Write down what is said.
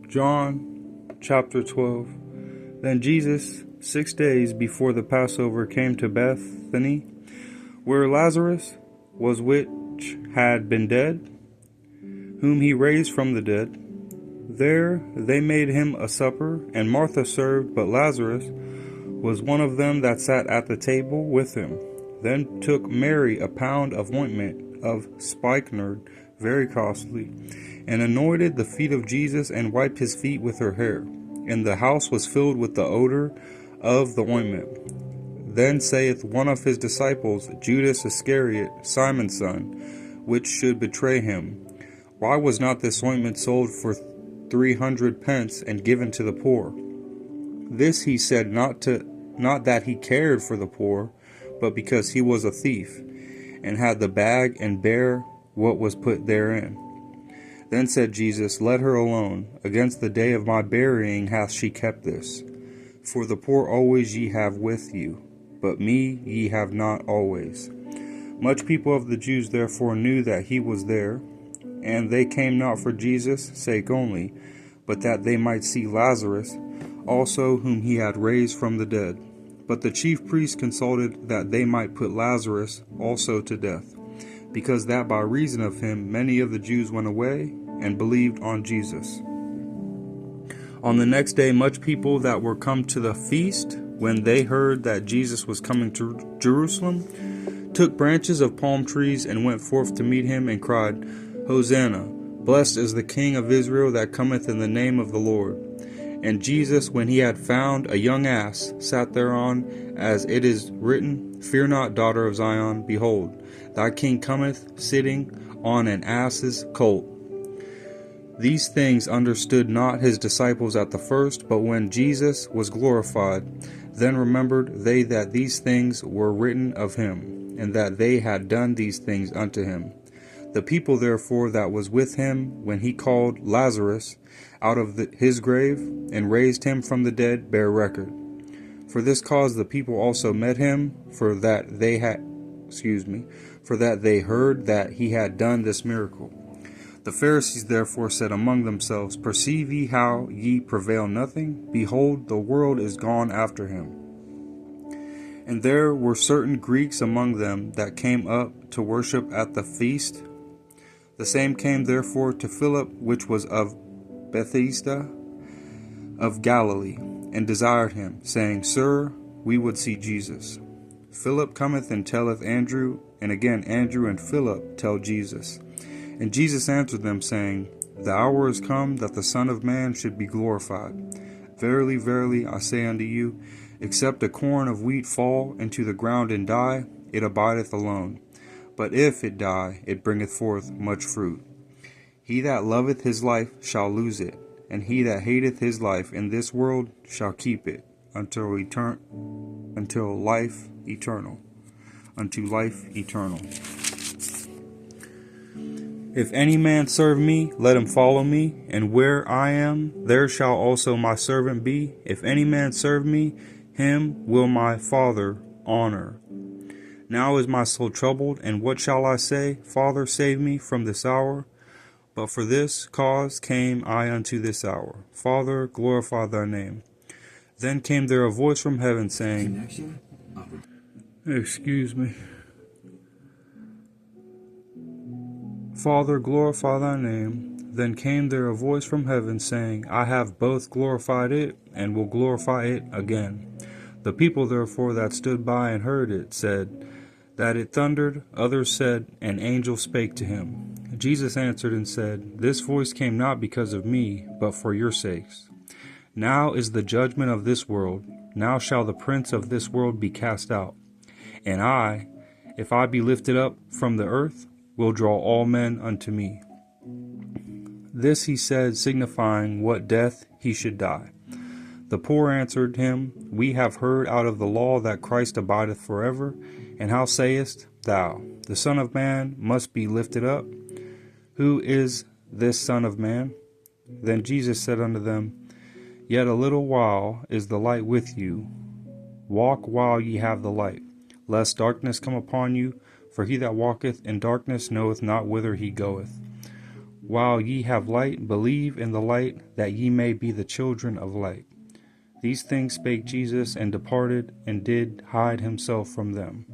John chapter 12. Then Jesus, 6 days before the Passover, came to Bethany, where Lazarus was, which had been dead, whom he raised from the dead. There they made him a supper, and Martha served, but Lazarus was one of them that sat at the table with him. Then took Mary a pound of ointment of spikenard, very costly, and anointed the feet of Jesus, and wiped his feet with her hair. And the house was filled with the odor of the ointment. Then saith one of his disciples, Judas Iscariot, Simon's son, which should betray him, Why was not this ointment sold for 300 pence and given to the poor? This he said not that he cared for the poor, but because he was a thief, and had the bag, and bare what was put therein. Then said Jesus, Let her alone. Against the day of my burying hath she kept this. For the poor always ye have with you, but me ye have not always. Much people of the Jews therefore knew that he was there, and they came not for Jesus' sake only, but that they might see Lazarus also, whom he had raised from the dead. But the chief priests consulted that they might put Lazarus also to death, because that by reason of him many of the Jews went away and believed on Jesus. On the next day much people that were come to the feast, when they heard that Jesus was coming to Jerusalem, took branches of palm trees and went forth to meet him, and cried, Hosanna! Blessed is the King of Israel that cometh in the name of the Lord. And Jesus, when he had found a young ass, sat thereon, as it is written, Fear not, daughter of Zion, behold, thy king cometh, sitting on an ass's colt. These things understood not his disciples at the first, but when Jesus was glorified, then remembered they that these things were written of him, and that they had done these things unto him. The people therefore that was with him, when he called Lazarus out of his grave, and raised him from the dead, bear record. For this cause the people also met him, for that they heard that he had done this miracle. The Pharisees therefore said among themselves, Perceive ye how ye prevail nothing? Behold, the world is gone after him. And there were certain Greeks among them that came up to worship at the feast. The same came therefore to Philip, which was of Bethsaida of Galilee, and desired him, saying, Sir, we would see Jesus. Philip cometh and telleth Andrew, and again Andrew and Philip tell Jesus. And Jesus answered them, saying, The hour is come that the Son of Man should be glorified. Verily, verily, I say unto you, except a corn of wheat fall into the ground and die, it abideth alone. But if it die, it bringeth forth much fruit. He that loveth his life shall lose it, and he that hateth his life in this world shall keep it unto life eternal. If any man serve me, let him follow me, and where I am, there shall also my servant be. If any man serve me, him will my Father honor. Now is my soul troubled, and what shall I say? Father, save me from this hour. But for this cause came I unto this hour. Father, glorify thy name. Then came there a voice from heaven, saying, Father, glorify thy name. Then came there a voice from heaven, saying, I have both glorified it, and will glorify it again. The people therefore that stood by and heard it said, that it thundered. Others said, an angel spake to him. Jesus answered and said, This voice came not because of me, but for your sakes. Now is the judgment of this world. Now shall the prince of this world be cast out. And I, if I be lifted up from the earth, will draw all men unto me. This he said, signifying what death he should die. The poor answered him, We have heard out of the law that Christ abideth forever. And how sayest thou, the Son of Man must be lifted up? Who is this Son of Man? Then Jesus said unto them, Yet a little while is the light with you. Walk while ye have the light, lest darkness come upon you. For he that walketh in darkness knoweth not whither he goeth. while ye have light, believe in the light, that ye may be the children of light. These things spake Jesus, and departed, and did hide himself from them.